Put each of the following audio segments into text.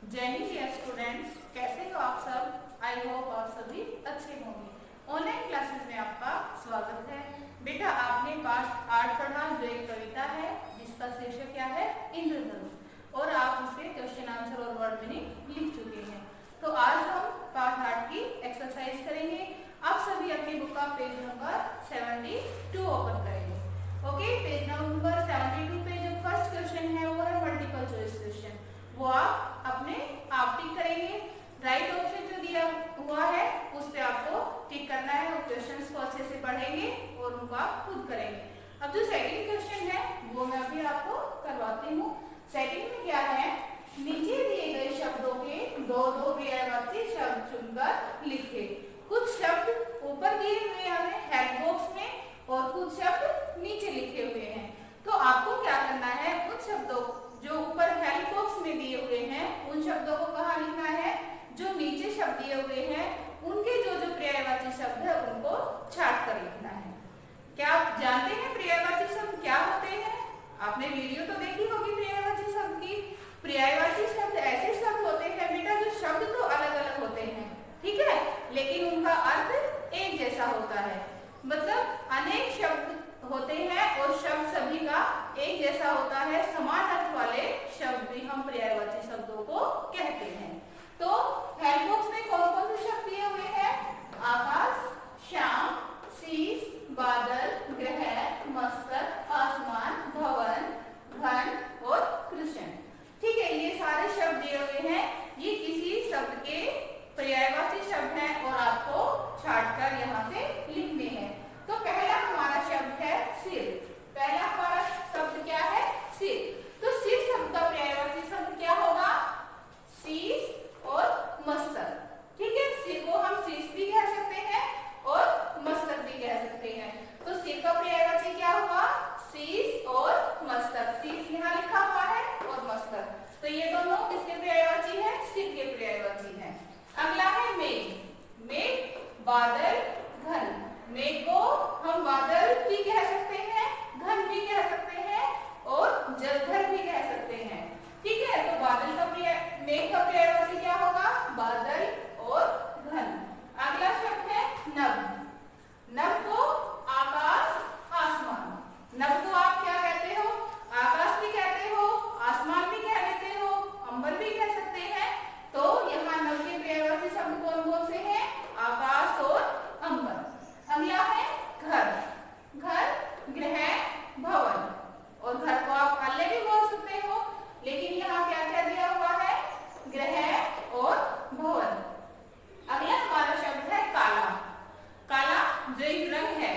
जय Hind dear students, कैसे हो आप सब। आई होप आप सभी अच्छे होंगे। ऑनलाइन क्लासेस में आपका स्वागत है। बेटा आपने पाठ 8 पढ़ा, जो एक कविता है जिसका शीर्षक क्या है, इंद्रधनुष, और आप उसके क्वेश्चन आंसर और वर्ड मीनिंग लिख चुके हैं। तो आज हम पाठ 8 की एक्सरसाइज करेंगे। आप सभी अपनी बुक का पेज नंबर 72 ओपन करेंगे। ओके, पेज नंबर 72 पे जो फर्स्ट क्वेश्चन है वो है मल्टीपल चॉइस क्वेश्चन। वो आप अपने आप टिक करेंगे। राइट ऑप्शन जो दिया हुआ है उस पे आपको टिक करना है और क्वेश्चंस को अच्छे से पढ़ेंगे और उनको आप खुद करेंगे। अब जो सेकंड क्वेश्चन है वो मैं अभी आपको करवाती हूँ। सेकंड में क्या है, नीचे दिए गए शब्दों के दो दो पर्यायवाची शब्द चुनकर लिखे। कुछ शब्द ऊपर दिए हुए हमें हेल्प बॉक्स में और कुछ शब्द नीचे लिखे हुए हैं। तो आपको क्या करना है, उन शब्दों जो ऊपर हेल्प बॉक्स में दिए हुए हैं उन शब्दों को कहाँ लिखना है, जो नीचे शब्द दिए हुए हैं उनके जो जो पर्यायवाची शब्द है उनको छाट कर लिखना है। क्या आप जानते हैं पर्यायवाची शब्द क्या होते हैं? आपने वीडियो तो देखी होगी पर्यायवाची शब्द की। पर्यायवाची शब्द ऐसे शब्द होते हैं बेटा जो शब्द तो अलग अलग होते हैं, ठीक है, लेकिन उनका अर्थ एक जैसा होता है। मतलब अनेक शब्द होते हैं और शब्द सभी का एक जैसा होता है। समान अर्थ वाले शब्द भी हम पर्यायवाची शब्दों को कहते हैं। तो हेल्प बॉक्स में कौन कौन से शब्द दिए हुए हैं? आकाश, शाम, शीश, बादल, ग्रह, मस्तक, आसमान, भवन, घन और कृष्ण। ठीक है, ये सारे शब्द दिए हुए हैं। ये किसी शब्द के पर्यायवाची शब्द हैं और आपको छाट कर यहाँ से लिखने हैं। तो पहला हमारा शब्द है सिर। पहला हमारा शब्द क्या है? सिर। तो सिर शब्द का पर्यायवाची शब्द क्या होगा? शीश और मस्तक। ठीक है, सिर को हम शीश भी कह सकते हैं और मस्तक भी कह सकते हैं। तो सिर का पर्यायवाची क्या हुआ? शीश और मस्तक। शीश यहाँ लिखा हुआ है और मस्तक, तो ये दोनों किसके पर्यायवाची है? सिर के पर्यायवाची है। अगला है मेघ। मेघ बादल, घन। मेघ को हम बादल भी कह सकते हैं, घन भी कह सकते हैं और जलधर भी कह सकते हैं। ठीक है, तो बादल का मेघ का पर्यायवाची क्या होगा? बादल और घन। अगला शब्द है नभ। नभ को आकाश, आसमान। नभ को आप क्या कहते हो? आकाश भी कहते हो, आसमान भी कह देते हो, अंबर भी कह सकते हैं। तो यहाँ नभ के पर्यायवाची शब्द कौन कौन से हैं? आकाश और अंबर। अगला है घर। घर, गृह, भवन। और घर को आप अल्ले भी बोल सकते हो, लेकिन यहाँ क्या क्या दिया हुआ है? गृह और भवन। अगला हमारा शब्द है काला। काला जो एक रंग है,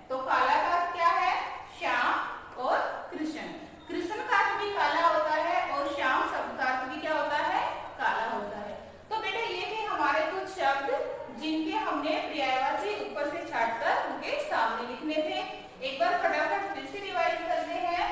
तो काला का अर्थ क्या है? श्याम और कृष्ण। कृष्ण का अर्थ भी काला होता है और श्याम शब्द का अर्थ भी क्या होता है? काला होता है। तो बेटा ये थे हमारे कुछ शब्द जिनके हमने पर्यायवाची ऊपर से छाट कर उनके सामने लिखने थे। एक बार फटाफट फिर से रिवाइज करते हैं।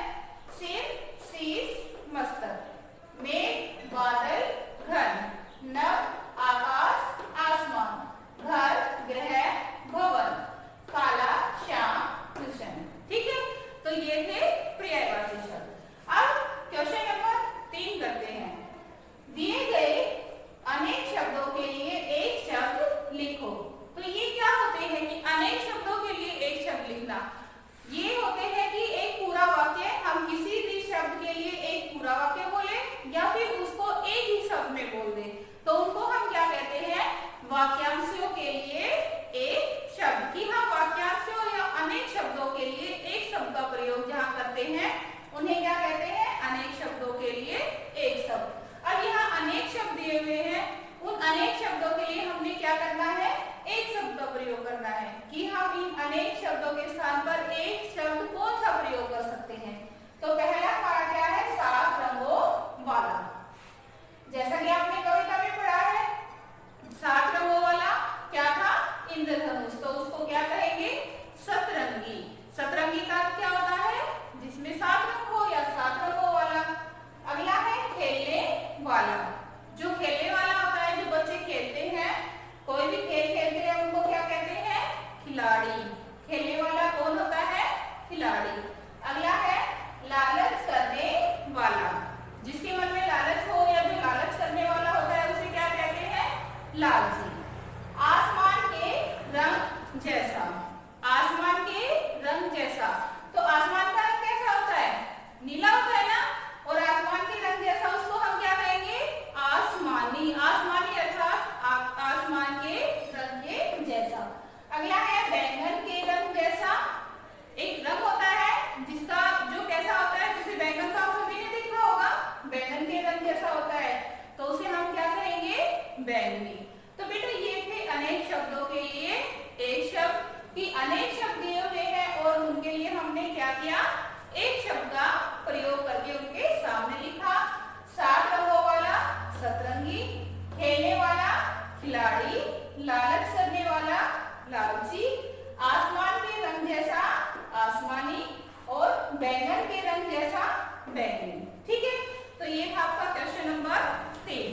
बैंगन के रंग जैसा बैंगनी। ठीक है, तो ये था आपका क्वेश्चन नंबर 3।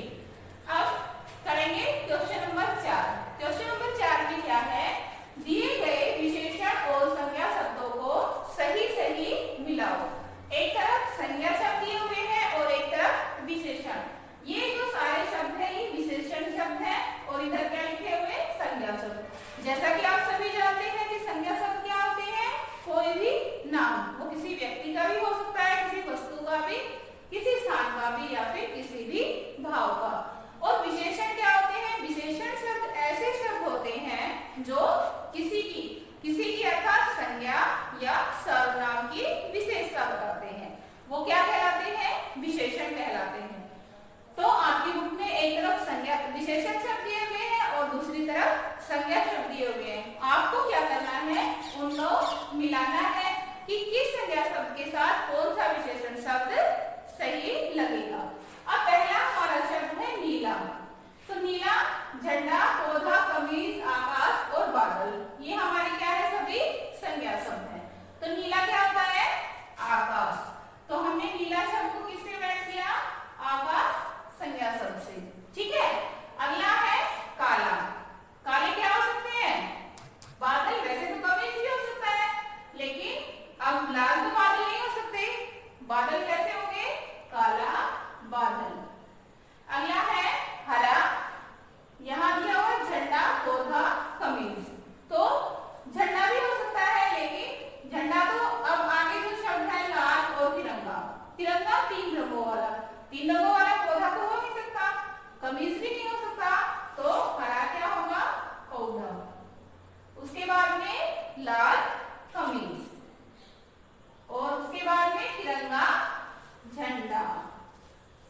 अब करेंगे क्वेश्चन नंबर 4। क्वेश्चन नंबर 4 में क्या है, दिए गए विशेषण और संज्ञा शब्दों को सही सही मिलाओ। एक तरफ संज्ञा शब्द दिए हुए हैं और एक तरफ विशेषण। ये जो सारे शब्द हैं ये विशेषण शब्द हैं और इधर क्या लिखे हुए, संज्ञा शब्द। जैसा कि आप सभी जानते हैं कि संज्ञा शब्द क्या होते हैं, कोई भी नाम, वो किसी व्यक्ति का भी हो सकता है, किसी वस्तु का भी, किसी स्थान का भी, या फिर किसी भी भाव का। और विशेषण क्या होते हैं, विशेषण शब्द ऐसे शब्द होते हैं जो किसी की अर्थात संज्ञा या सर्वनाम की विशेषता बताते हैं। वो क्या कहलाते हैं, विशेषण कहलाते हैं। तो आपकी बुक में एक तरफ संज्ञा विशेषण शब्द दिए हुए हैं और दूसरी तरफ संज्ञा शब्द दिए हुए हैं। आपको क्या करना है, उनको मिलाना है कि किस संज्ञा शब्द के साथ कौन सा विशेषण शब्द सही लगेगा। अब पहला हमारा शब्द है नीला। तो नीला झंडा, पौधा, कमीज, आकाश और बादल, ये हमारी क्या है, सभी संज्ञा शब्द हैं। तो नीला क्या होता है, आकाश। तो हमने नीला शब्द को किससे मैच किया, आकाश संज्ञा शब्द से। ठीक है, अगला है काला। काले क्या हो सकते हैं, बादल। वैसे तो कमीज भी हो सकता है, लेकिन अब लाल तो बादल नहीं हो सकते, बादल कैसे होंगे, काला बादल। अगला है हरा। यहाँ दिया हुआ झंडा, पौधा, कमीज। तो झंडा भी हो सकता है, लेकिन झंडा तो अब आगे जो शब्द है लाल और तिरंगा। तिरंगा 3 रंगों वाला, 3 रंगों वाला पौधा तो हो नहीं सकता, कमीज भी नहीं हो सकता, तो हरा क्या होगा, पौधा। उसके बाद में लाल कमीज और उसके बाद में तिरंगा झंडा।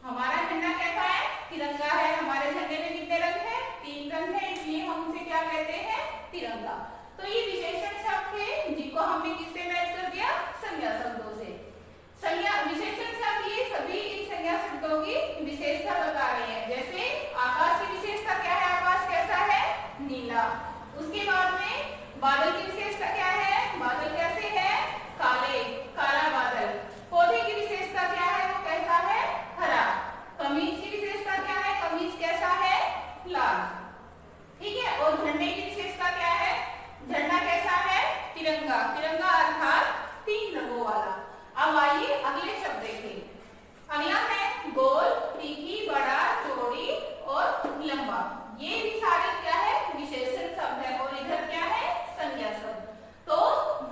हमारा झंडा कैसा है, तिरंगा है। हमारे झंडे में कितने रंग हैं, 3 रंग हैं, इसलिए हम उसे क्या कहते हैं, तिरंगा। तो ये विशेषण शब्द थे जिनको हमने किससे मैच कर दिया, संज्ञा शब्दों से। संज्ञा विशेषण शब्द ये सभी इन संज्ञा शब्दों की विशेषता बता रहे हैं। जैसे आकाश की विशेषता क्या है, आकाश कैसा है, नीला। उसके बाद में बादल की विशेषता क्या है, बादल कैसे है, काले, काला बादल। पौधे की विशेषता क्या है, वो कैसा है, हरा। कमीज की विशेषता क्या है, कमीज कैसा है, लाल। ठीक है, और झंडे की विशेषता क्या है, झंडा कैसा है, तिरंगा। तिरंगा अर्थात 3 रंगों वाला। अब आइए अगले शब्द देखें। अगला है गोल, तीखी, बड़ा, चौड़ी और लंबा। ये भी सारे क्या है, विशेषण शब्द है और इधर क्या है, संज्ञा शब्द। तो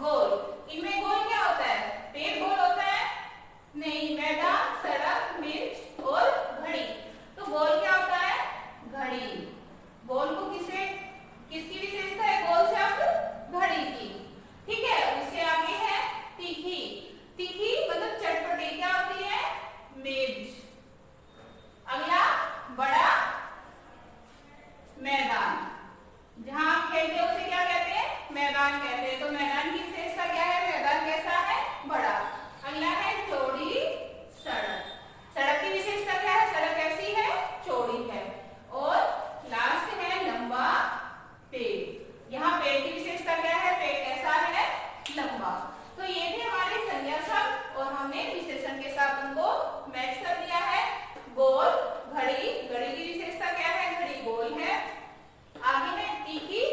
गोल, इनमें गोल क्या होता है, पेड़ गोल होता है, नहीं, मैदान, सड़क, मिर्च और घड़ी। तो गोल क्या होता है, घड़ी। गोल को किसकी विशेषता है, गोल शब्द घड़ी की। ठीक है, उससे आगे है तीखी। तीखी मतलब चटपटी, क्या होती है, मिर्च। अगला बड़ा, मैदान। जहां आप खेलते हैं उसे क्या कहते हैं, मैदान कहते हैं। तो मैदान की विशेषता क्या है, मैदान कैसा है, बड़ा। अगला है चौड़ी, सड़क। सड़क की विशेषता क्या है, सड़क कैसी है, चौड़ी है। और लास्ट है लंबा, पेड़। यहाँ पेड़ की विशेषता क्या है, पेड़ कैसा है, लंबा। तो ये थे हमारे संज्ञा शब्द और हमने विशेषण के साथ उनको मैच कर दिया है। गोल, घड़ी, घड़ी की विशेषता क्या है, घड़ी गोल है। आगे है तीखी,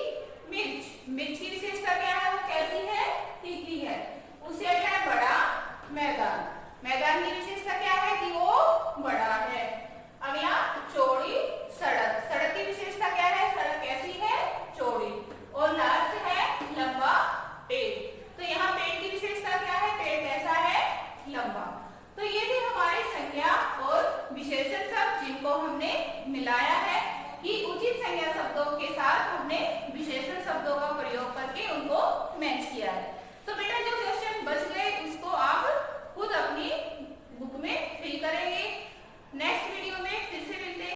मिर्च। मिर्च की विशेषता क्या है, वो कैसी है, तीखी है। उससे अगला है बड़ा, मैदान। मैदान की विशेषता क्या है कि वो बड़ा है। अगला चौड़ा।